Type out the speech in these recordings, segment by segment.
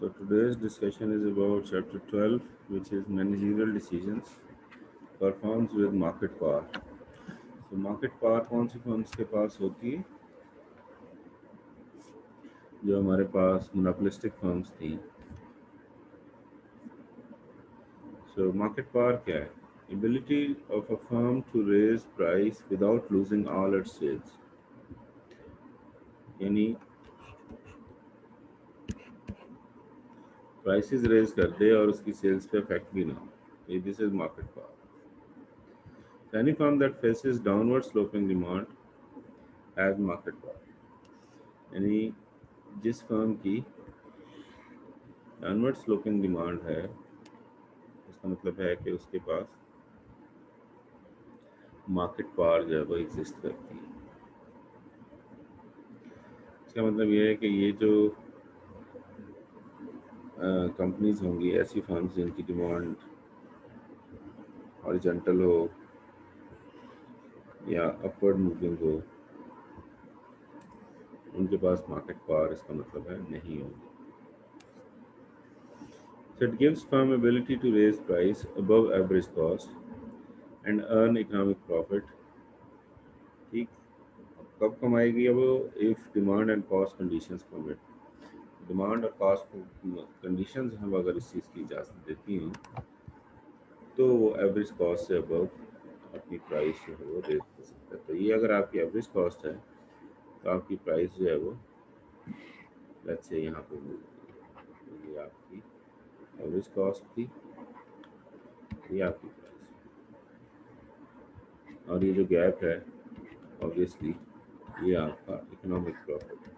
So today's discussion is about chapter 12, which is managerial decisions for firms with market power. So market power कौन सी firms के पास होती है? जो हमारे पास monopolistic firms थी. So market power क्या है? Ability of a firm to raise price without losing all its sales. यानी प्राइसेस रेज कर दे और उसकी सेल्स पे इफेक्ट भी ना हो. ये this is market power. Any firm that faces downward sloping demand has market power. यानी जिस फर्म की डाउनवर्ड स्लोपिंग डिमांड है, इसका मतलब है कि उसके पास मार्केट पावर जो है वो एग्जिस्ट करती है. इसका मतलब ये है कि ये जो कंपनीज होंगी, ऐसी फर्म्स जिनकी डिमांड हॉरिजॉन्टल हो या अपवर्ड मूविंग हो, उनके पास मार्केट पावर इसका मतलब है नहीं होगी. So it gives firm ability to raise price above average cost and earn economic profit. ठीक, कब कमाएगी अब? If demand and cost conditions permit. Demand और कॉस्ट कंडीशंस हम अगर इस चीज़ की इजाज़त देती हैं तो वो एवरेज कॉस्ट से अबव अपनी प्राइस जो है वो रेज कर सकता है. तो ये अगर आपकी एवरेज कॉस्ट है तो आपकी प्राइस जो है वो लेट्स से यहाँ पे ये आपकी एवरेज कॉस्ट थी, ये आपकी प्राइस, और ये जो गैप है ऑब्वियसली ये आपका इकोनॉमिक प्रॉफिट है.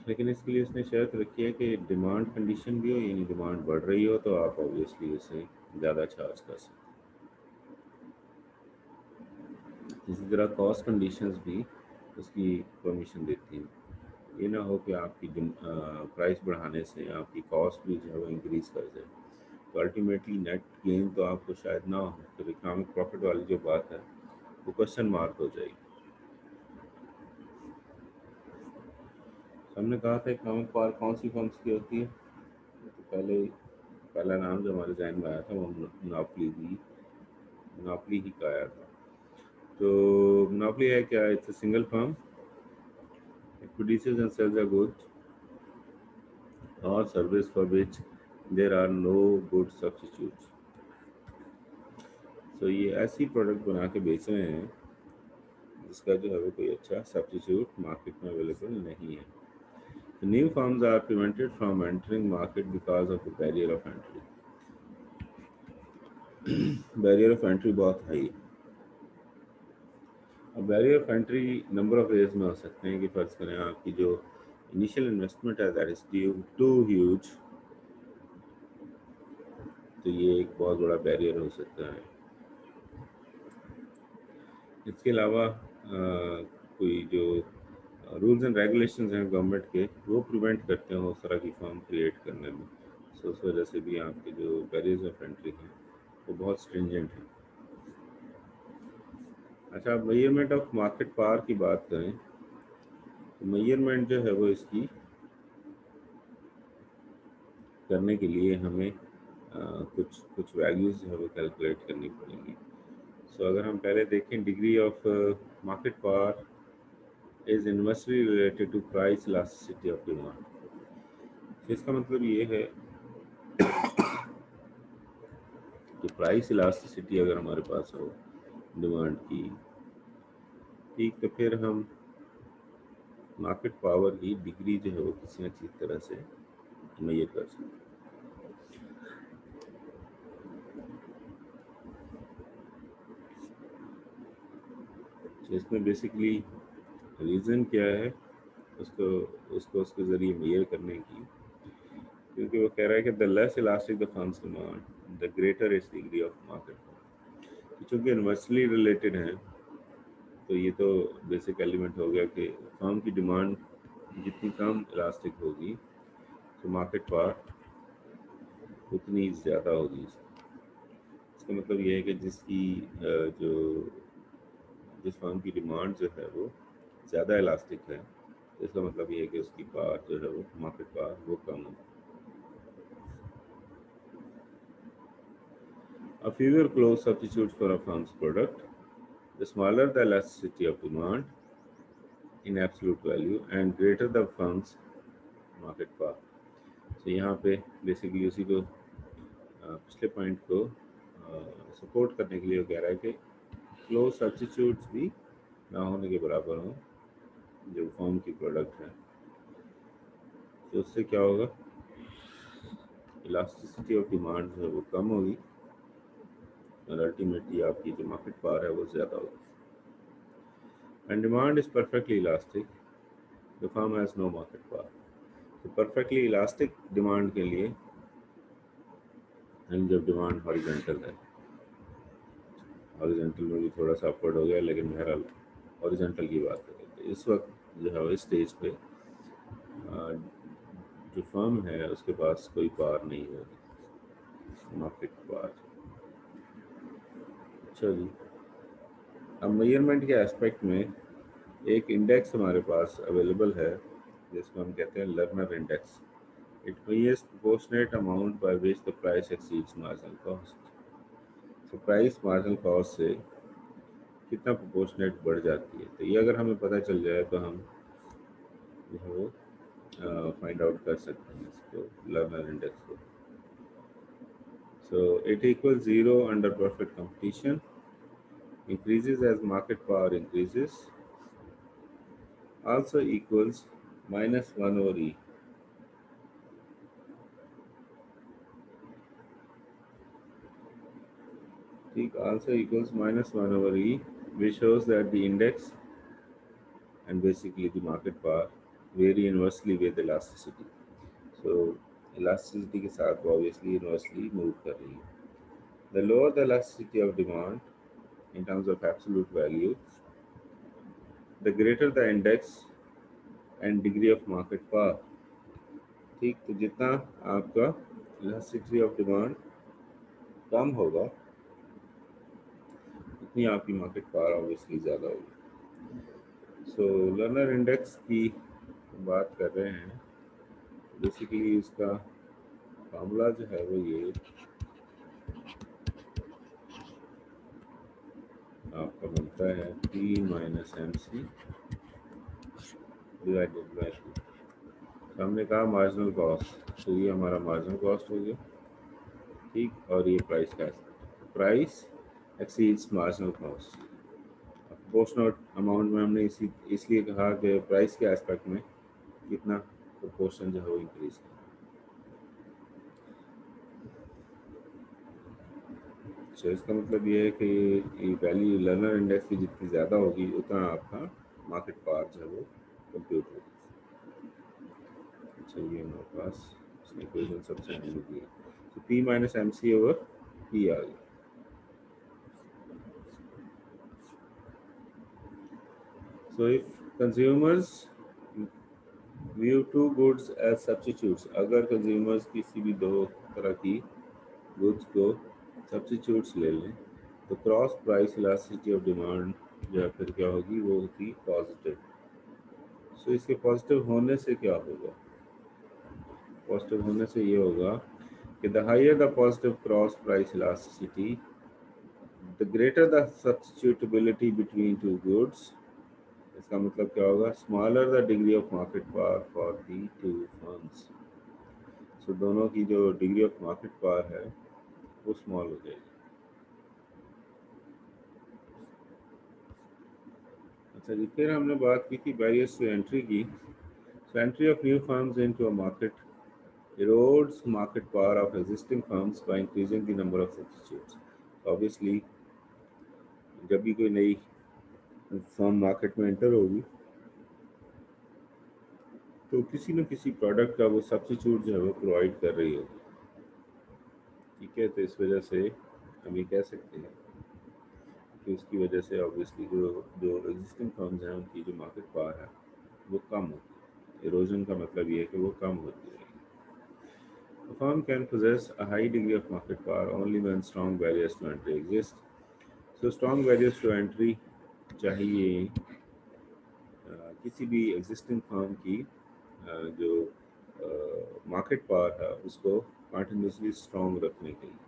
लेकिन इसके लिए उसने शर्त रखी है कि डिमांड कंडीशन भी हो, यानी डिमांड बढ़ रही हो तो आप ऑब्वियसली उसे ज़्यादा चार्ज कर सकते. इसी तरह कॉस्ट कंडीशंस भी उसकी परमिशन देती हैं. ये ना हो कि आपकी प्राइस बढ़ाने से आपकी कॉस्ट भी जो है वो इंक्रीज़ कर जाए, तो अल्टीमेटली नेट गेन तो आपको शायद ना हो, तो इकोनॉमिक प्रॉफिट वाली जो बात है वो क्वेश्चन मार्क हो जाएगी. हमने कहा था इकोनॉमिक पावर कौन सी फर्म्स की होती है, तो पहला नाम जो हमारे जहन में आया था वो मोनोपोली ही का आया था. तो मोनोपोली है क्या? It's a single firm. It produces and sells a goods और service for which there are no good substitutes. तो ये ऐसी प्रोडक्ट बना के बेच रहे हैं जिसका जो है वो कोई अच्छा सब्स्टिट्यूट मार्केट में अवेलेबल नहीं है. The new firms are prevented from entering market because of the barrier of entry. Barrier of entry बहुत हाई है. अब barrier of entry number of ways में हो सकते हैं कि फर्ज करें आपकी जो इनिशियल इन्वेस्टमेंट है दैट इज टू ह्यूज, तो ये एक बहुत बड़ा बैरियर हो सकता है. इसके अलावा कोई जो रूल्स एंड रेगुलेशंस हैं गवर्नमेंट के, वो प्रिवेंट करते हैं उस तरह की फर्म क्रिएट करने में. सो उस वजह से भी आपके जो बैरियर्स ऑफ एंट्री हैं वो बहुत स्ट्रिंजेंट हैं. अच्छा, मेजरमेंट ऑफ मार्केट पावर की बात करें तो मेजरमेंट जो है वो इसकी करने के लिए हमें कुछ कुछ वैल्यूज़ जो है वो कैलकुलेट करनी पड़ेंगी. सो अगर हम पहले देखें, degree of market power is inversely related to price elasticity of demand. इसका मतलब ये है कि प्राइस इलास्टिसिटी अगर हमारे पास हो डिमांड की, ठीक, तो फिर हम मार्केट पावर की डिग्री जो है वो किसी न किसी तरह से मेजर कर सकते हैं. तो इसमें बेसिकली रीज़न क्या है उसको उसको उसके ज़रिए मेजर करने की, क्योंकि वो कह रहा है कि the less elastic the firm's demand the greater is degree of market power. चूँकि इन्वर्सली रिलेटेड हैं तो ये तो बेसिक एलिमेंट हो गया कि फर्म की डिमांड जितनी कम इलास्टिक होगी तो मार्केट पावर उतनी ज़्यादा होगी. इसका मतलब ये है कि जो जिस फर्म की डिमांड जो है वो ज़्यादा इलास्टिक है, तो इसका मतलब ये है कि उसकी पावर जो है वो मार्केट पावर वो कम है। A fewer close substitutes for a firm's product, the smaller the elasticity of demand in absolute value and greater the firm's market power. So यहाँ पे बेसिकली उसी को पिछले पॉइंट को सपोर्ट करने के लिए वो कह रहा है कि क्लोज सब्स्टिट्यूट्स भी ना होने के बराबर हों जो फर्म की प्रोडक्ट है, तो उससे क्या होगा, इलास्टिसिटी ऑफ डिमांड जो है वो कम होगी और अल्टीमेटली आपकी जो मार्केट पावर है वो ज़्यादा होगी। And demand is perfectly elastic, the firm has no market power. तो परफेक्टली इलास्टिक डिमांड के लिए एंड जब डिमांड हॉरिजॉन्टल है, हॉरिजॉन्टल में भी थोड़ा सा अपवर्ड हो गया लेकिन बहरहाल हॉरिजॉन्टल की बात करें तो इस वक्त जो है इस स्टेज पे जो फर्म है उसके पास कोई पावर नहीं होगी, मार्केट पावर। अच्छा जी, अब मेजरमेंट के एस्पेक्ट में एक इंडेक्स हमारे पास अवेलेबल है जिसको हम कहते हैं learner index. It measures proportionate amount by which the price exceeds marginal cost। तो प्राइस मार्जिनल कॉस्ट से कितना प्रोपोर्शनेट बढ़ जाती है, तो ये अगर हमें पता चल जाए तो हम जो है वो फाइंड आउट कर सकते हैं इसको, लर्नर इंडेक्स को। So it equal 0 under perfect competition, increases as market power increases, also equals -1 over E। ठीक, also equals -1 over E, which shows that the index and basically the market power vary inversely with elasticity। So elasticity के साथ वो obviously inversely move कर रही है। The lower the elasticity of demand in terms of absolute value, the greater the index and degree of market power। ठीक, तो जितना आपका elasticity of demand कम होगा उतनी आपकी मार्केट पावर ऑब्वियसली ज़्यादा होगी। सो लर्नर इंडेक्स की बात कर रहे हैं, बेसिकली इसका फार्मूला जो है वो ये आपका बनता है P minus MC divided by Q। हमने कहा मार्जिनल कॉस्ट, तो ये हमारा मार्जिनल कॉस्ट हो गया, ठीक, और ये प्राइस का price exceeds marginal cost. Proportional amount में हमने इसलिए कहा कि प्राइस के एस्पेक्ट में कितना प्रोपोर्शन जो है वो इंक्रीज है। तो इसका मतलब ये है कि ये वैल्यू लर्नर इंडेक्स की जितनी ज़्यादा होगी उतना आपका मार्केट पावर जो है वो कंप्यूट होगी। अच्छा, ये हमारे पास इसमें इक्वेशन सबसे एंड में दी है, तो P minus MC over P आ गया। So if consumers view two goods as substitutes, अगर कंज्यूमर्स किसी भी दो तरह की गुड्स को सब्स्टिट्यूट्स ले लें तो cross price elasticity of demand जो है फिर क्या होगी, वो होगी पॉजिटिव। सो इसके पॉजिटिव होने से क्या होगा, पॉजिटिव होने से ये होगा कि the higher the positive cross price elasticity, the greater the substitutability between two goods. इसका मतलब क्या होगा, smaller the degree of market power for the two firms. So दोनों की जो डिग्री ऑफ मार्केट पावर है वो स्मॉल हो जाएगी। अच्छा जी, फिर हमने बात की थी बैरियर्स टू एंट्री की। So entry of new firms into a market erodes market power of existing firms by increasing the number of substitutes। Obviously जब भी कोई नई फर्म मार्केट में एंटर होगी तो किसी न किसी प्रोडक्ट का वो सब्स्टिट्यूट जो है वो प्रोवाइड कर रही होगी, ठीक है। तो इस वजह से हम ये कह सकते हैं कि उसकी वजह से ऑब्वियसली जो जो एग्जिस्टिंग फर्म्स हैं उनकी जो मार्केट पावर है वो कम होती है। इरोजन का मतलब ये है कि वो कम होती है। A firm can possess a high degree of market power only when strong barriers to entry exist। So strong barriers to entry चाहिए किसी भी एग्जिस्टिंग फर्म की जो मार्केट पावर है उसको कंटिन्यूसली स्ट्रॉन्ग रखने के लिए।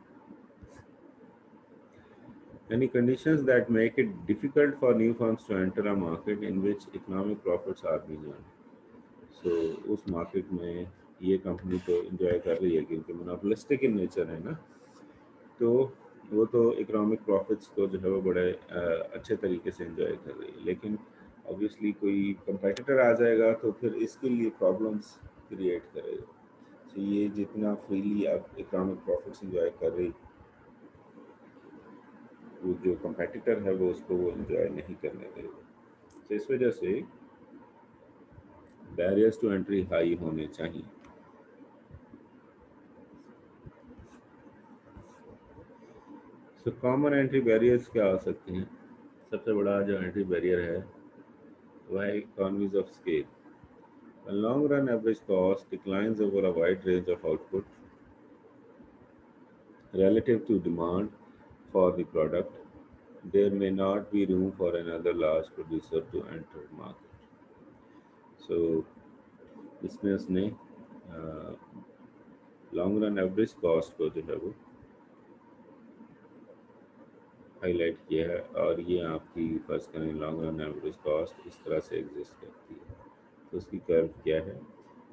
Any conditions that make it difficult for new firms to enter a market in which economic profits are being earned. सो उस मार्केट में ये कंपनी तो इंजॉय कर रही है क्योंकि मोनोपोलिस्टिक इन नेचर है ना, तो वो तो इकोनॉमिक प्रॉफिट्स को जो है वो बड़े अच्छे तरीके से इंजॉय कर रही है। लेकिन ऑब्वियसली कोई कंपेटिटर आ जाएगा तो फिर इसके लिए प्रॉब्लम्स क्रिएट करेगा। तो ये जितना फ्रीली अब इकोनॉमिक प्रॉफिट्स इंजॉय कर रही, वो जो कंपेटिटर है वो उसको वो इंजॉय नहीं करने देगा। तो इस वजह से बैरियर्स टू एंट्री हाई होने चाहिए। सो कॉमन एंट्री बैरियर्स क्या हो सकते हैं? सबसे बड़ा जो एंट्री बैरियर है वह है economies of scale. A long run average cost declines over a wide range of output relative to demand for the product. There may not be room for another large producer to enter market. So इसमें उसने long run average cost को जो है वो highlight किया है, और ये आपकी फर्स्ट करें लॉन्ग रन एवरेज कॉस्ट इस तरह से एग्जिस्ट करती है। तो उसकी कर्व क्या है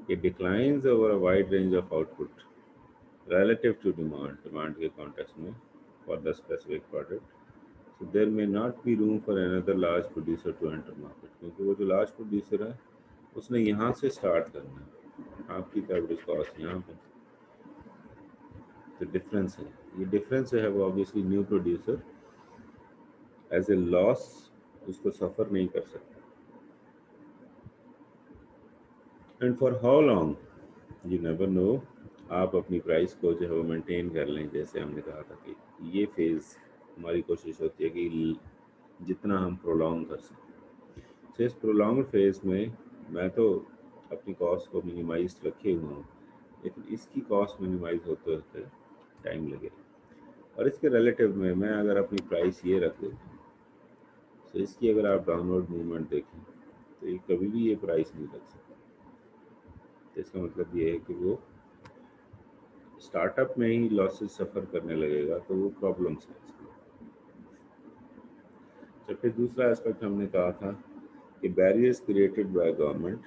कि declines over a wide range of output relative to demand, demand के context में for the specific product. So there may not be room for another large producer to enter market, क्योंकि वो जो large producer है उसने यहाँ से start करना है, आपकी एवरेज कॉस्ट यहाँ पे तो डिफरेंस है। ये डिफरेंस है वो obviously new producer as a loss उसको सफ़र नहीं कर सकता। And for how long you never know. आप अपनी प्राइस को जो है वो मेंटेन कर लें, जैसे हमने कहा था कि ये फेज़ हमारी कोशिश होती है कि जितना हम प्रोलॉन्ग कर सकें। तो इस प्रोलॉन्ग फेज़ में मैं तो अपनी कॉस्ट को मिनिमाइज रखे हुआ हूँ, लेकिन इसकी कॉस्ट मिनिमाइज होते होते टाइम लगेगा। और इसके रिलेटिव में मैं अगर अपनी प्राइस ये रख देता हूँ, तो इसकी अगर आप डाउनवर्ड मूवमेंट देखें तो ये कभी भी ये प्राइस नहीं रख सकता। तो इसका मतलब ये है कि वो स्टार्टअप में ही लॉसेस सफ़र करने लगेगा, तो वो प्रॉब्लम्स है इसकी। तो फिर दूसरा एस्पेक्ट हमने कहा था कि बैरियर्स क्रिएटेड बाय गवर्नमेंट।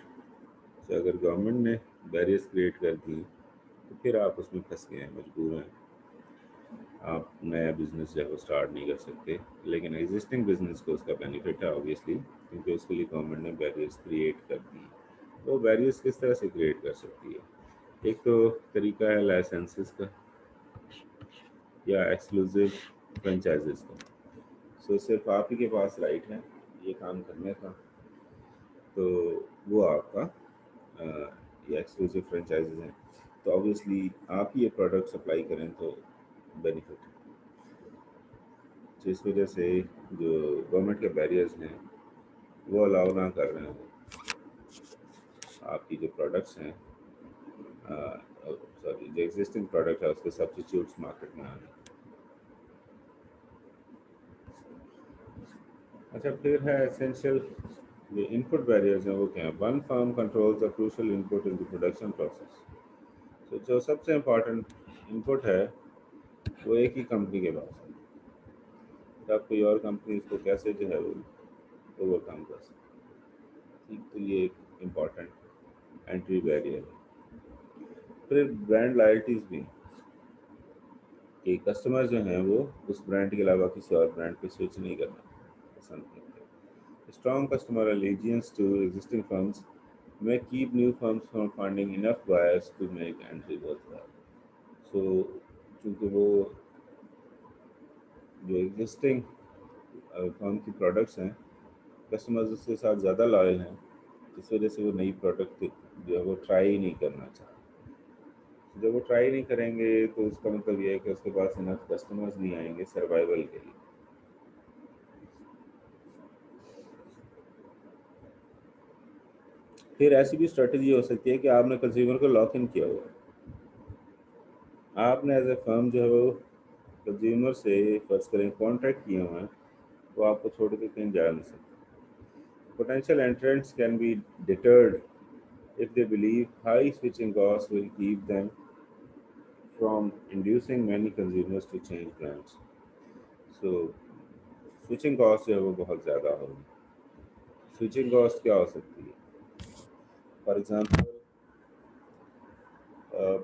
तो अगर गवर्नमेंट ने बैरियर्स क्रिएट कर दी तो फिर आप उसमें फंस गए हैं, मजबूर हैं, आप नया बिजनेस जो है वो स्टार्ट नहीं कर सकते। लेकिन एग्जिस्टिंग बिजनेस को उसका बेनिफिट है ऑब्वियसली, क्योंकि उसके लिए गवर्नमेंट ने बैरियर्स क्रिएट कर दी। तो बैरियर्स किस तरह से क्रिएट कर सकती है? एक तो तरीका है लाइसेंसेस का या एक्सक्लूसिव फ्रेंचाइजेस का। सो सिर्फ आप ही के पास राइट है ये काम करने का, तो वो आपका ये एक्सक्लूसिव फ्रेंचाइजेज हैं, तो ऑब्वियसली आप ही ये प्रोडक्ट सप्लाई करें तो बेनिफिट है। तो इस वजह से जो गवर्नमेंट के बैरियर्स हैं वो अलाउ ना कर रहे हैं आपकी जो प्रोडक्ट्स हैं, सॉरी जो एग्जिस्टिंग प्रोडक्ट है उसके सब्सिट्यूट्स मार्केट में आने। अच्छा, फिर है एसेंशियल जो इनपुट बैरियर्स हैं वो क्या है? One firm controls the crucial input in the production process. तो जो सबसे इम्पॉर्टेंट इनपुट है वो एक ही कंपनी के पास है, तब कोई और कंपनी इसको कैसे जो है वो ओवरकम कर सकती है। ठीक, तो ये एक इम्पॉर्टेंट एंट्री बैरियर है। फिर ब्रांड लॉयल्टीज भी, कि कस्टमर जो हैं वो उस ब्रांड के अलावा किसी और ब्रांड पे स्विच नहीं करना पसंद करते। Strong customer allegiance to existing firms may keep new firms from finding enough buyers to make entry worthwhile. So चूँकि वो जो एग्जिस्टिंग फर्म की प्रोडक्ट्स हैं, कस्टमर्स उसके साथ ज़्यादा लॉयल हैं, इस वजह से वो नई प्रोडक्ट जो है वो ट्राई ही नहीं करना चाहते। जब वो ट्राई नहीं करेंगे तो उसका मतलब ये है कि उसके पास इनफ कस्टमर्स नहीं आएंगे सर्वाइवल के लिए। फिर ऐसी भी स्ट्रेटजी हो सकती है कि आपने कंज्यूमर को लॉक इन किया हुआ है, आपने एज ए फर्म जो है वो कंज्यूमर से फर्स्ट करें कॉन्ट्रैक्ट किए हुए हैं, तो आपको छोड़ के कहीं जा नहीं सकते। Potential entrants can be deterred if they believe high switching costs will keep them from inducing many consumers to change brands. So switching cost जो है वो बहुत ज़्यादा होगी. स्विचिंग कॉस्ट क्या हो सकती है? फॉर एग्जांपल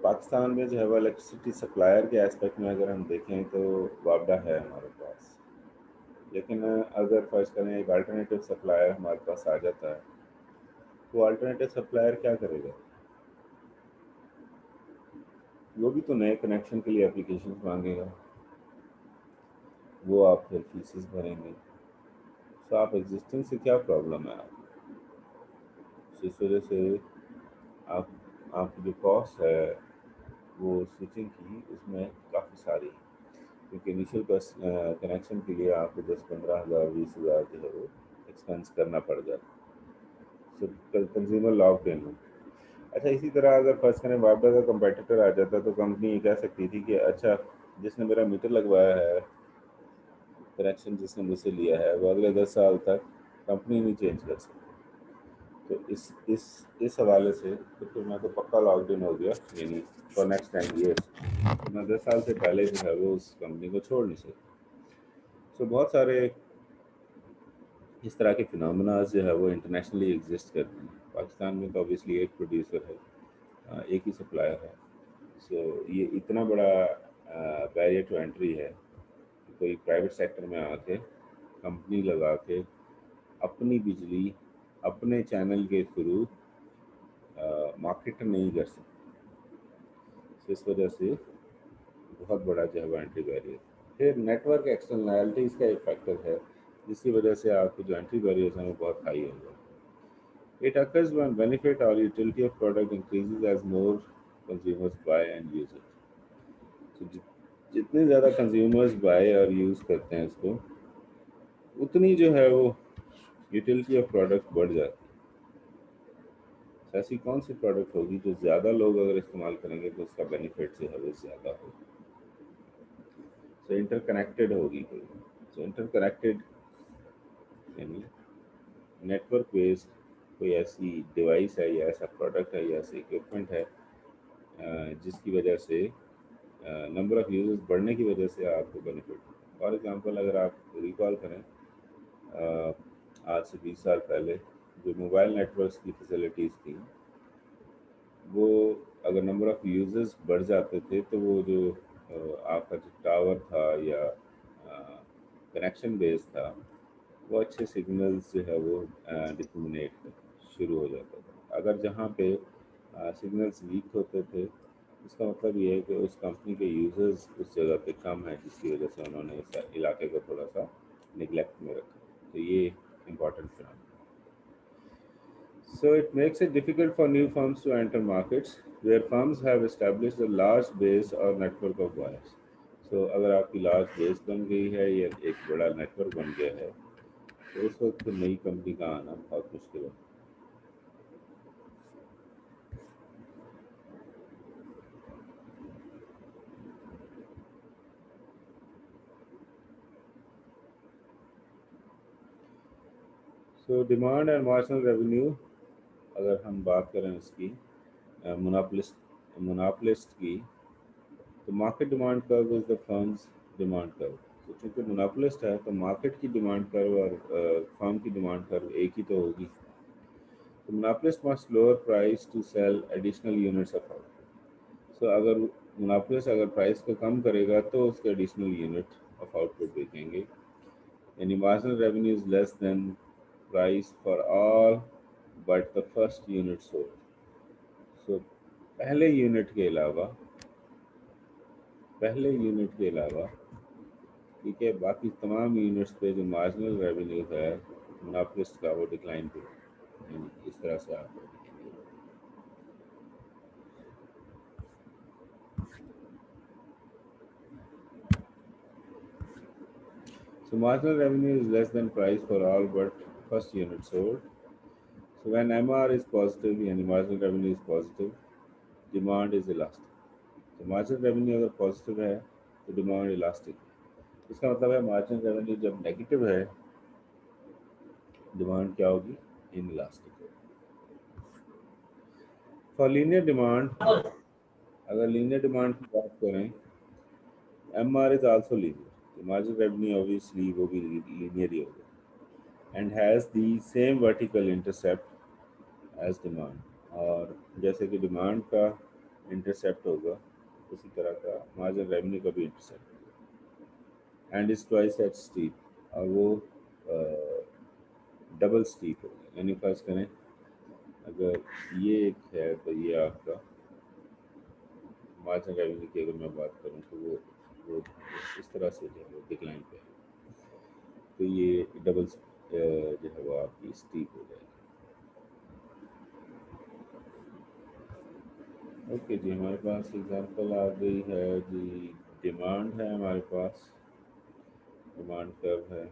पाकिस्तान में जो है वो इलेक्ट्रिसिटी सप्लायर के एस्पेक्ट में अगर हम देखें तो वापडा है हमारे पास. लेकिन अगर फर्ज करें एक अल्टरनेटिव सप्लायर हमारे पास आ जाता है, तो अल्टरनेटिव सप्लायर क्या करेगा? वो भी तो नए कनेक्शन के लिए एप्लीकेशन मांगेगा, वो आप फिर फीसिस भरेंगे. तो आप एग्जिस्टिंग से क्या प्रॉब्लम है? आप तो इस वजह से आप आपकी जो कॉस्ट है वो स्विचिंग की उसमें काफ़ी सारी है, क्योंकि इनिशियल कनेक्शन के लिए आपको 10-15 हज़ार 20 हज़ार जो है वो एक्सपेंस करना पड़ जाता है. सो कंज्यूमर लॉक्ड इन हो. अच्छा, इसी तरह अगर फर्स्ट करें वापडा का कंपेटिटर आ जाता तो कंपनी ये कह सकती थी कि अच्छा, जिसने मेरा मीटर लगवाया है, कनेक्शन जिसने मुझसे लिया है, वो अगले 10 साल तक कंपनी नहीं चेंज कर सकती. तो इस हवाले से तो फिर मैं तो पक्का लॉकड इन हो गया, यानी फॉर नेक्स्ट 10 ईयर्स. तो मैं 10 साल से पहले जो है वो उस कंपनी को छोड़ नहीं सकता. सो बहुत सारे इस तरह के फिनोमेना जो है वो इंटरनेशनली एग्जिस्ट करते हैं. पाकिस्तान में तो ऑब्वियसली एक प्रोड्यूसर है, एक ही सप्लायर है. सो ये इतना बड़ा बैरियर टू एंट्री है कि कोई प्राइवेट सेक्टर में आके कंपनी लगा के अपनी बिजली अपने चैनल के थ्रू मार्केट नहीं कर सकते. तो इस वजह से बहुत बड़ा जो है वो एंट्री बैरियर. फिर नेटवर्क एक्सटर्नैलिटीज़ का एक फैक्टर है जिसकी वजह से आपको जो एंट्री बैरियर्स हैं वो बहुत हाई हो जाए. It occurs when benefit or utility of product increases as more consumers buy and use it. तो जितने ज़्यादा कंज्यूमर्स बाय और यूज़ करते हैं इसको, उतनी जो है वो यूटिलिटी ऑफ प्रोडक्ट बढ़ जाती है. तो ऐसी कौन सी प्रोडक्ट होगी जो ज़्यादा लोग अगर इस्तेमाल करेंगे तो उसका बेनिफिट जो है वो ज़्यादा होगा? सो इंटरकनेक्टेड होगी कोई. सो इंटरकनेक्टेड यानी नेटवर्क बेस्ड कोई ऐसी डिवाइस है या ऐसा प्रोडक्ट है या ऐसी इक्विपमेंट है जिसकी वजह से नंबर ऑफ़ यूज़र्स बढ़ने की वजह से आपको बेनिफिट. फॉर एग्ज़ाम्पल अगर आप रिकॉल करें आज से 20 साल पहले जो मोबाइल नेटवर्क्स की फैसिलिटीज़ थी, वो अगर नंबर ऑफ़ यूज़र्स बढ़ जाते थे तो वो जो आपका जो टावर था या कनेक्शन बेस था, वो अच्छे सिग्नल्स जो है वो डिसमिनेट शुरू हो जाता था. अगर जहाँ पे सिग्नल्स वीक होते थे, इसका मतलब ये है कि उस कंपनी के यूज़र्स उस जगह पे कम है, जिसकी वजह से उन्होंने इस इलाके को थोड़ा सा निगलेक्ट में रखा. तो ये important phenomena. So it makes it difficult for new firms to enter markets where firms have established a large base or network of buyers. So अगर आपकी लार्ज बेस बन गई है या एक बड़ा नेटवर्क बन गया है, तो उस वक्त फिर नई कंपनी का आना बहुत मुश्किल है. So demand and marginal revenue, अगर हम बात करें इसकी मोनोपलिस्ट की, तो market demand curve is the firm's demand curve. तो चूँकि मोनोपलिस्ट है तो मार्केट की डिमांड कर्व और फर्म की डिमांड कर्व एक ही तो होगी. तो monopolist must lower price to sell additional units of output. So अगर मोनोपलिस्ट अगर प्राइस को कम करेगा तो उसके एडिशनल यूनिट ऑफ आउटपुट बेचेंगे. यानी marginal revenue is less than price for all but the first unit sold. So पहले unit के अलावा पहले यूनिट के अलावा ठीक है, बाकी तमाम यूनिट्स पे जो मार्जिनल रेवेन्यू है मोनोपलिस्ट का वो डिक्लाइन पे. इस तरह से आप. So marginal revenue is less than price for all but first unit sold. So when MR is positive यानी marginal revenue is positive, demand is elastic. तो marginal revenue अगर positive है तो demand elastic है. इसका मतलब है marginal revenue जब नेगेटिव है डिमांड क्या होगी, inelastic. For linear demand, अगर लीनियर डिमांड की बात करें, M R is also linear, margin revenue obviously वो भी लीनियर ही होगा, and has the same vertical intercept as demand. और जैसे कि डिमांड का इंटरसेप्ट होगा, उसी तरह का मार्जिन रेवेन्यू का भी इंटरसेप्ट होगा, and is twice as steep, और वो डबल स्टीप होगा। यानी फर्ज करें अगर ये एक है तो ये आपका मार्जिन रेवेन्यू की अगर मैं बात करूँ तो वो इस तरह से जो है डिक्लाइन पे है, तो ये डबल जो है वो आपकी स्टीप हो जाएगी। ओके जी, हमारे पास एग्जांपल आ गई है जी। डिमांड है हमारे पास, डिमांड कर्व है,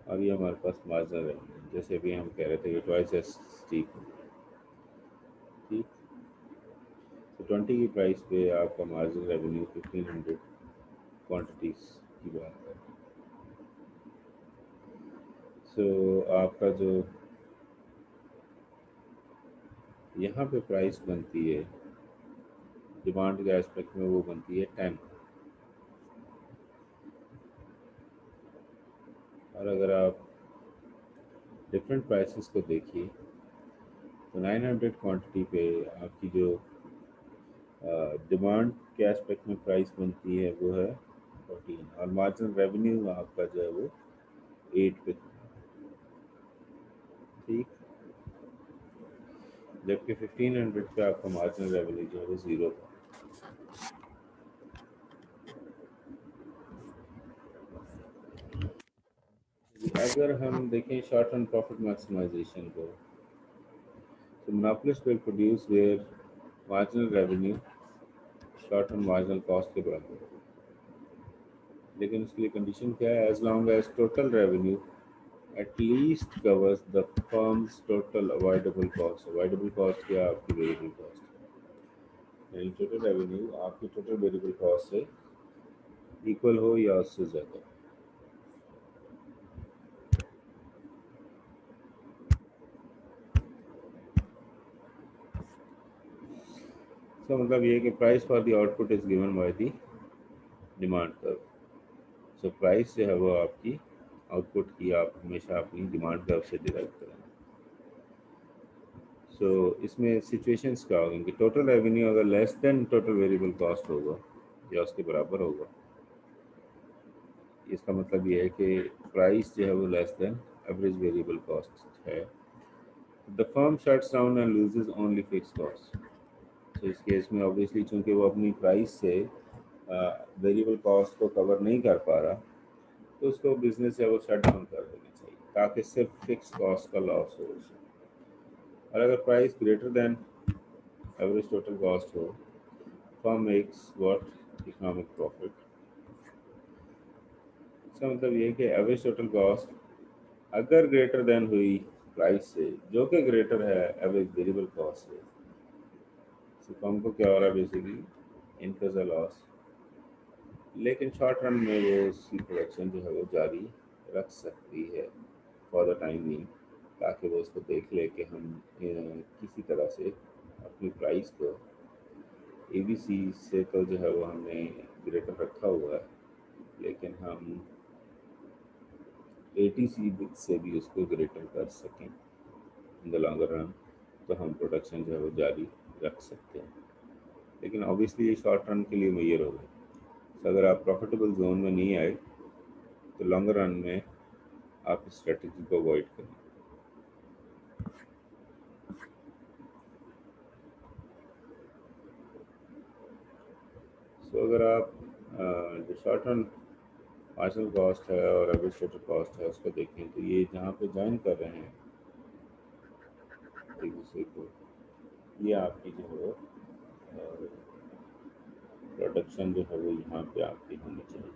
और ये हमारे पास मार्जिन रेवेन्यू, जैसे अभी हम कह रहे थे कि ट्वाइस एज स्टीप। ठीक, तो 20 की प्राइस पे आपका मार्जिन रेवेन्यू 1500 क्वांटिटीज की बात है। सो आपका जो यहाँ पे प्राइस बनती है डिमांड के एस्पेक्ट में, वो बनती है 10। और अगर आप डिफरेंट प्राइसेस को देखिए तो 900 क्वांटिटी पे आपकी जो डिमांड के एस्पेक्ट में प्राइस बनती है वो है 14, और मार्जिन रेवेन्यू आपका जो है वो 8 पे। ठीक, जबकि 1500 पे आपका मार्जिन रेवेन्यू जो है वो 0 था। अगर हम देखें शॉर्ट टर्म प्रॉफिट मैक्सिमाइजेशन को, तो monopolist will produce where marginal revenue short term marginal cost के बराबर है। लेकिन उसके लिए कंडीशन क्या है, as long as total revenue at least covers the firm's total avoidable cost। Avoidable cost क्या, आपकी वेरिएबल कॉस्ट, यानी टोटल रेवेन्यू आपकी टोटल वेरिएबल कॉस्ट से इक्वल हो या उससे ज़्यादा। इसका मतलब ये है कि price for the output is given by the demand curve. So price जो है वो आपकी आउटपुट की आप हमेशा अपनी डिमांड कर्व से डिराइव करेंगे। सो इसमें सिचुएशंस क्या होंगी कि टोटल रेवेन्यू अगर less than total variable cost होगा या उसके बराबर होगा, इसका मतलब ये है कि प्राइस जो है वो less than average variable cost है। The firm shuts down and loses only fix cost. तो इस केस में ऑब्वियसली चूंकि वो अपनी प्राइस से वेरिएबल कॉस्ट को कवर नहीं कर पा रहा, तो उसको बिजनेस है वो शट डाउन कर देना चाहिए ताकि सिर्फ फिक्स कॉस्ट का लॉस हो उसे। और अगर price greater than average total cost हो, firm makes what, economic profit. इसका मतलब ये है कि एवरेज टोटल कॉस्ट अगर ग्रेटर देन हुई प्राइस से, जो कि ग्रेटर है एवरेज वेरिएबल कॉस्ट से, तो फर्म को क्या हो रहा है, बेसिकली इनकम लॉस। लेकिन शॉर्ट रन में वो उसकी प्रोडक्शन जो है वो जारी रख सकती है फॉर द टाइम बीइंग, ताकि वो उसको देख ले कि हम किसी तरह से अपनी प्राइस को एबीसी से तो जो है वो हमने ग्रेटर रखा हुआ है, लेकिन हम एटीसी से भी उसको ग्रेटर कर सकें इन द लॉन्गर रन, तो हम प्रोडक्शन जो है वो जारी रख सकते हैं। लेकिन ऑब्वियसली ये शॉर्ट रन के लिए मैयर होगा। तो अगर आप प्रॉफिटेबल जोन में नहीं आए तो लॉन्गर रन में आप इस स्ट्रेटजी को अवॉइड करें। सो अगर आप जो शॉर्ट रन मार्जिनल कॉस्ट है और एवरेज टोटल कॉस्ट है उसको देखें, तो ये जहाँ पे ज्वाइन कर रहे हैं एक दूसरे को, ये आपकी जो है प्रोडक्शन जो है वो यहाँ पे आपकी होनी चाहिए।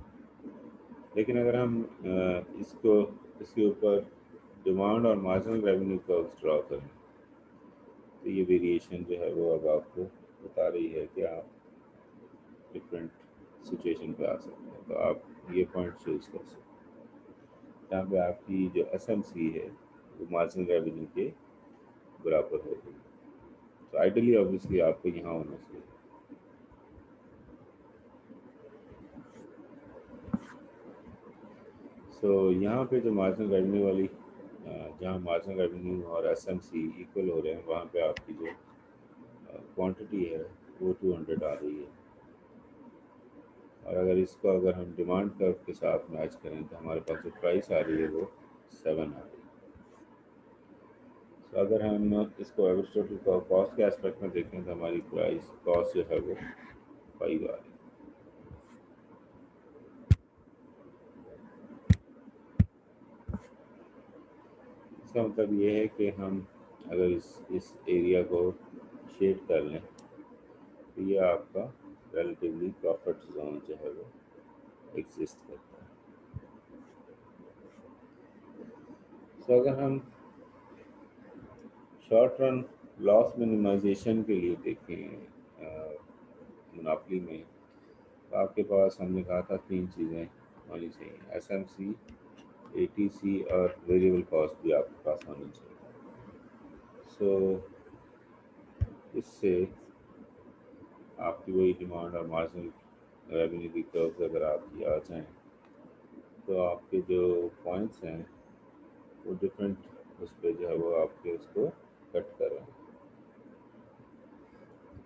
लेकिन अगर हम इसको इसके ऊपर डिमांड और मार्जिनल रेवेन्यू कर्व्स ड्रॉ करें, तो ये वेरिएशन जो है वो अब आपको बता रही है कि आप डिफरेंट सिचुएशन पे आ सकते हैं। तो आप ये पॉइंट चूज कर सकते हैं जहाँ पे आपकी जो एसएमसी है वो मार्जिनल रेवेन्यू के बराबर हो गई। तो आइडियली ऑब्वियसली आपको यहाँ होना चाहिए। सो यहाँ पे जो मार्जिनल रेवेन्यू वाली जहाँ मार्जिनल रेवेन्यू और एसएमसी इक्वल हो रहे हैं वहाँ पे आपकी जो क्वांटिटी है वो 200 आ रही है। और अगर इसको अगर हम डिमांड कर्व के साथ मैच करें तो हमारे पास जो प्राइस आ रही है वो 7 आ रही है। तो अगर हम इसको एवरेज टोटल कॉस्ट के एस्पेक्ट में देखें तो हमारी प्राइस कॉस्ट जो है वो 5 आ रही है। इसका मतलब ये है कि हम अगर इस एरिया को शेड कर लें तो ये आपका रिलेटिवली प्रॉफिट जोन जो है वो एग्जिस्ट करता है। तो अगर हम शॉर्ट रन लॉस मिनिमाइजेशन के लिए देखें मुनाफी में, तो आपके पास हमने कहा था 3 चीज़ें होनी चाहिए, एसएमसी, एटीसी और वेरिएबल कॉस्ट भी आपके पास होनी चाहिए। सो इससे आपकी वही डिमांड और मार्जिनल रेवेन्यू की कर्व्स अगर आपकी आ जाएँ तो आपके जो पॉइंट्स हैं वो डिफरेंट उस पर जो है वो आपके उसको कट कर रहे हैं।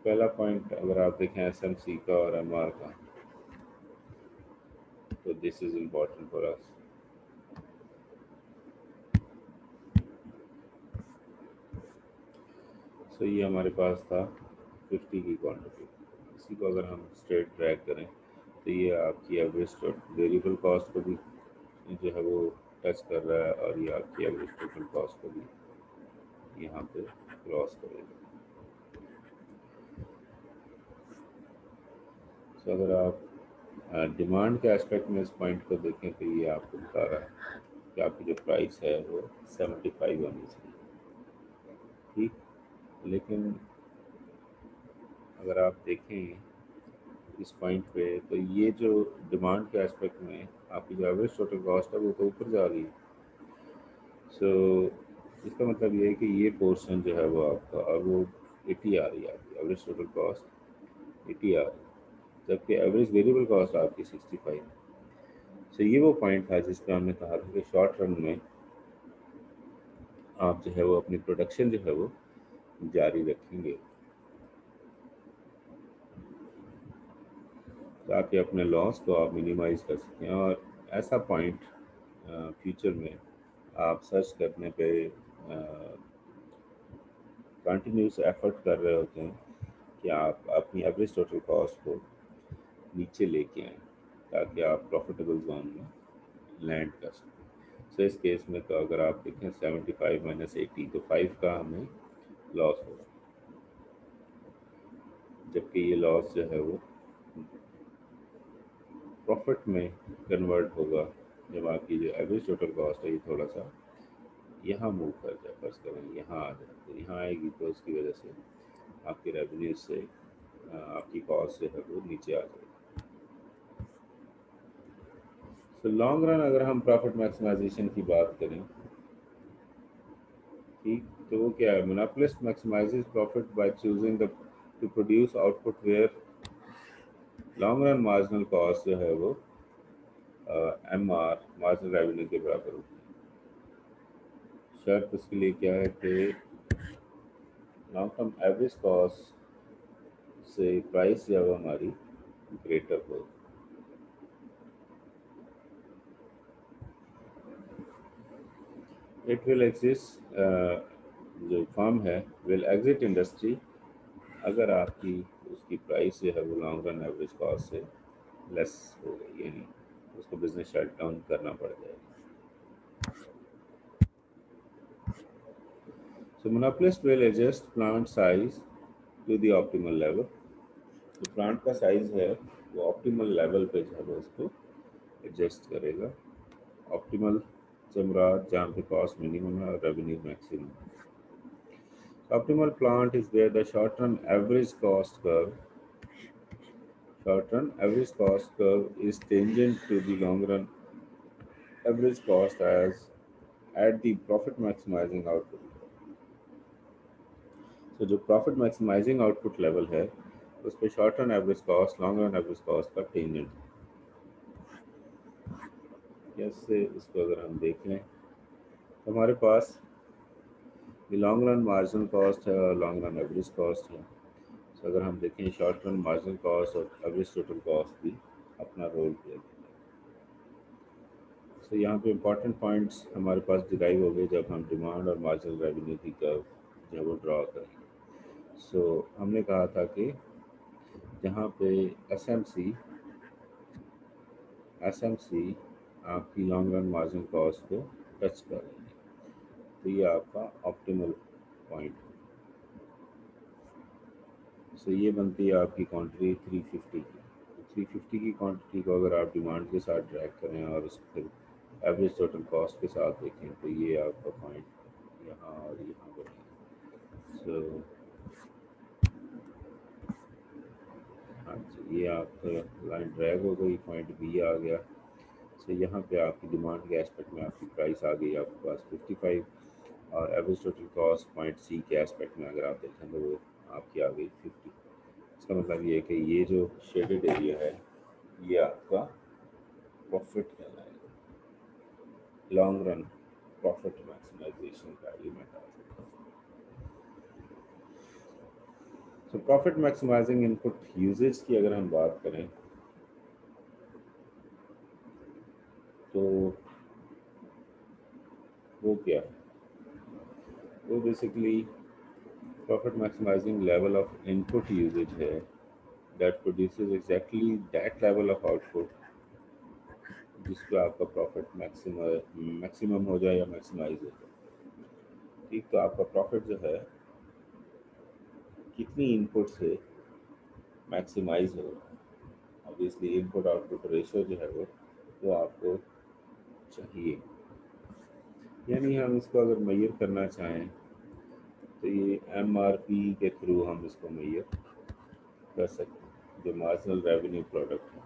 पहला पॉइंट अगर आप देखें एसएमसी का और एमआर का, तो this is important for us. So ये हमारे पास था 50 की क्वांटिटी। इसी को अगर हम स्ट्रेट ट्रैक करें तो ये आपकी एवरेज वेरिएबल कॉस्ट को भी जो है वो टच कर रहा है और ये आपकी एवरेज टोटल कॉस्ट को भी यहाँ पे क्रॉस करेगा। सो अगर आप डिमांड के एस्पेक्ट में इस पॉइंट को देखें तो ये आपको बता रहा है कि आपकी जो प्राइस है वो 75 होनी चाहिए, ठीक। लेकिन अगर आप देखें इस पॉइंट पे तो ये जो डिमांड के एस्पेक्ट में आपकी जो एवरेज टोटल कॉस्ट है वो तो ऊपर जा रही है। सो इसका मतलब ये है कि ये पोर्शन जो है वो आपका और वो 80 आ रही है, आपकी एवरेज टोटल कॉस्ट 80 आ रही है, जबकि एवरेज वेरिएबल कॉस्ट आपकी 65। सो ये वो पॉइंट था जिस पर हमने कहा था कि शॉर्ट रन में आप जो है वो अपनी प्रोडक्शन जो है वो जारी रखेंगे ताकि अपने लॉस को आप मिनिमाइज कर सकें। और ऐसा पॉइंट फ्यूचर में आप सर्च करने पे कंटिन्यूस एफर्ट कर रहे होते हैं कि आप अपनी एवरेज टोटल कॉस्ट को नीचे लेके आएँ ताकि आप प्रॉफिटेबल जोन में लैंड कर सकें। सो इस केस में तो अगर आप देखें 75 माइनस 80 तो 5 का हमें लॉस होगा, जबकि ये लॉस जो है वो प्रॉफिट में कन्वर्ट होगा जब आपकी जो एवरेज टोटल कॉस्ट है ये थोड़ा सा यहाँ मूव कर जाए, फर्ज करें यहाँ आ जाए, तो यहाँ आएगी तो उसकी वजह से आपकी रेवेन्यू से आपकी कॉस्ट जो है वो नीचे आ जाएगी। तो लॉन्ग रन अगर हम प्रॉफिट मैक्सिमाइजेशन की बात करें, ठीक, तो वो क्या है, monopolist maximises profit by choosing the to produce output where long run marginal cost जो है वो एम आर मार्जिनल रेवेन्यू के बराबर होती है। शर्त उसके लिए क्या है कि लॉन्ग टर्म एवरेज कॉस्ट से प्राइस जो है हमारी ग्रेटर हो। इट विल एग्जिस्ट, जो फर्म है विल एग्जिट इंडस्ट्री अगर आपकी उसकी प्राइस जो है वो लॉन्ग रन एवरेज कॉस्ट से लेस हो गई, यानी उसको बिजनेस शट डाउन करना पड़ जाएगा। So monopolist will adjust plant size to the optimal level. जो प्लांट का साइज है वो ऑप्टिमल लेवल पे जो है वो उसको एडजस्ट करेगा। ऑप्टिमल से मुराद जहाँ पे कॉस्ट मिनिमम है और revenue maximum. Optimal plant is where the short-term average cost curve Short run average cost curve is tangent to the long run average cost as at the profit maximizing output. So जो profit maximising output level है उस पे short run average cost long run average cost का tangent है। जैसे इसको अगर हम देख लें तो हमारे पास ये लॉन्ग रन मार्जिनल कॉस्ट है और लॉन्ग रन एवरेज कॉस्ट है। तो अगर हम देखें शॉर्ट रन मार्जिनल कॉस्ट और एवरेज टोटल कॉस्ट भी अपना रोल प्ले करते हैं। तो यहाँ पे इंपॉर्टेंट पॉइंट्स हमारे पास डिराइव हो गए जब हम डिमांड और मार्जिनल रेवेन्यू की कर्व जो है वो ड्रॉ करेंगे। सो हमने कहा था कि जहाँ पे एस एम सी आपकी लॉन्ग रन मार्जिन कॉस्ट को टच कर रही है तो ये आपका ऑप्टिमल पॉइंट है। सो ये बनती है आपकी क्वांटिटी 350 की। 350 की क्वांटिटी को अगर आप डिमांड के साथ ट्रैक करें और उसको फिर एवरेज टोटल कॉस्ट के साथ देखें तो ये आपका पॉइंट यहाँ और यहाँ बनेगा। सो हाँ जी, ये आपका लाइन ड्रैग हो गई, पॉइंट बी आ गया। सो यहाँ पे आपकी डिमांड के एस्पेक्ट में आपकी प्राइस आ गई आपके पास 55 और average total cost point C के एस्पेक्ट में अगर आप देखें तो वो आपकी आ गई 50। इसका मतलब ये है कि ये जो शेडेड एरिया है ये आपका प्रॉफिट कहलाएगा, लॉन्ग रन प्रॉफिट मैक्सिमाइजेशन का एलिमेंट आ सकता है। तो प्रॉफिट मैक्सिमाइजिंग इनपुट यूजेज की अगर हम बात करें तो वो क्या है, वो basically profit maximizing level of input usage है that produces exactly that level of output जिसपे आपका प्रॉफिट मैक्सिमम हो जाए या मैक्सिमाइज हो जाए। ठीक, तो आपका प्रॉफिट जो है कितनी इनपुट से मैक्सिमाइज हो रहा है। ऑब्वियसली इनपुट आउटपुट रेशियो जो है वो आपको चाहिए। यानी हम इसको अगर मैयर करना चाहें तो ये MRP के थ्रू हम इसको मैयर कर सकते हैं जो मार्जिनल रेवेन्यू प्रोडक्ट है।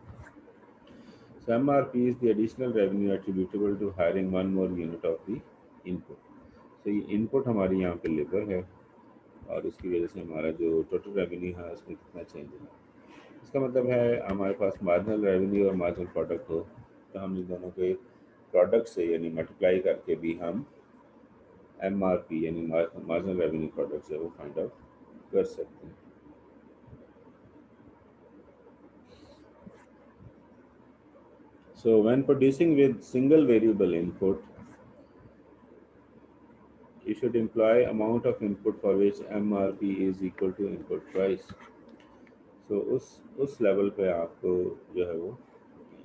So MRP is the additional revenue attributable to hiring one more unit of the input. So ये इनपुट हमारी यहाँ पे लेबर है और उसकी वजह से हमारा जो टोटल रेवेन्यू है उसमें कितना चेंज है। इसका मतलब है हमारे पास मार्जिनल रेवेन्यू और मार्जिनल प्रोडक्ट हो तो हम इन दोनों के प्रोडक्ट से यानी मल्टीप्लाई करके भी हम MRP यानी मार्जिनल रेवेन्यू प्रोडक्ट है वो फाइंड आउट कर सकते हैं। So when producing with single variable input, you should imply amount of input for which MRP is equal to input price. So उस लेवल पे आपको जो है वो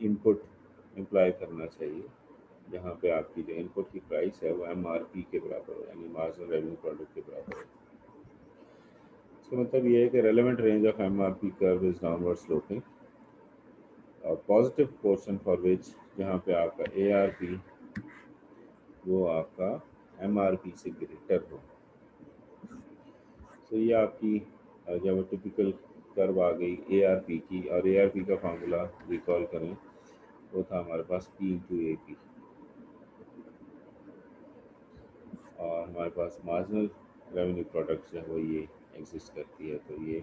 इनपुट इम्प्लाई करना चाहिए जहाँ पे आपकी जो इनपुट की प्राइस है वो MRP के बराबर हो यानी मार्जिनल रेवेन्यू प्रोडक्ट के बराबर हो। इसका मतलब ये है कि relevant range of MRP curve is downward sloping और पॉजिटिव पोर्शन फॉर विच जहाँ पे आपका ARP वो आपका MRP से ग्रेटर हो। तो ये आपकी जब टिपिकल कर्व आ गई ARP की और ARP का फार्मूला रिकॉल करें वो था हमारे पास P/AP और हमारे पास मार्जिनल रेवेन्यू प्रोडक्ट जो है वो ये एग्जिस्ट करती है। तो ये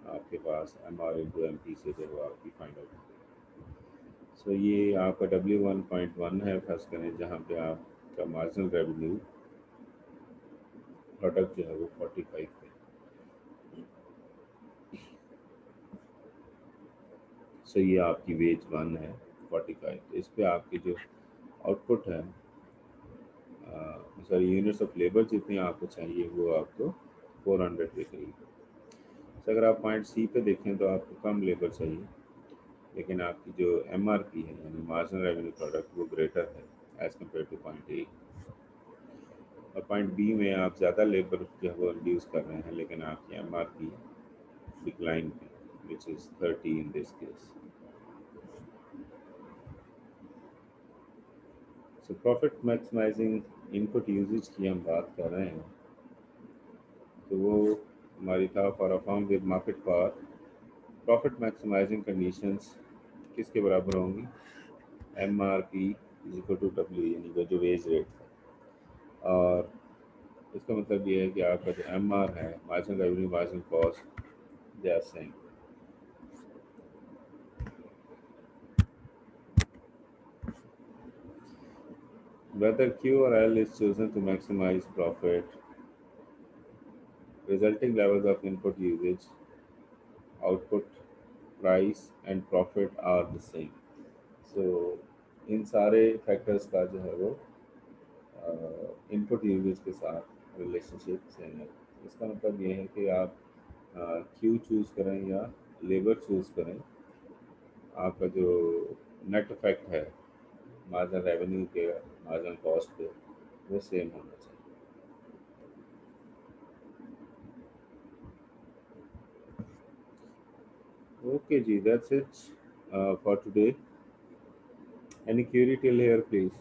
आपके पास MR/MP से जो है आपकी फाइंड आउट होगी। सो ये आपका W1.1 है फर्स्ट करें जहाँ पे आपका मार्जिनल रेवेन्यू प्रोडक्ट जो है वो 45 है। सो ये आपकी वेज 1 है 45। इस पे आपकी जो आउटपुट है सॉरी यूनिट्स ऑफ लेबर जितनी आपको चाहिए वो आपको 400 के करीब है। तो अगर आप पॉइंट सी पे देखें तो आपको कम लेबर चाहिए लेकिन आपकी जो MRP है यानी मार्जिनल रेवेन्यू प्रोडक्ट वो ग्रेटर है as compare to point A. और पॉइंट बी में आप ज़्यादा लेबर जो है वो रिड्यूस कर रहे हैं लेकिन आपकी MRP डिक्लाइन है which is 30 in this case. So profit maximizing input usage की हम बात कर रहे हैं तो वो हमारी था for a firm with market power profit maximizing conditions किसके बराबर होंगी? M R P is equal to W, यानी कि जो वेज रेट है। और इसका मतलब ये है कि आपका जो एम आर है, marginal revenue marginal cost, they are same. Whether Q or L is chosen to maximize profit, resulting levels of input usage, output, price and profit are the same. So इन सारे factors का जो है वो input usage के साथ relationship same है। इसका मतलब ये है कि आप क्यू चूज़ करें या लेबर चूज़ करें, आपका जो नेट इफेक्ट है मार्जिनल रेवेन्यू के मार्जिनल कॉस्ट पे, वो सेम होना चाहिए। Okay, G, that's it for today. Any query till here, please?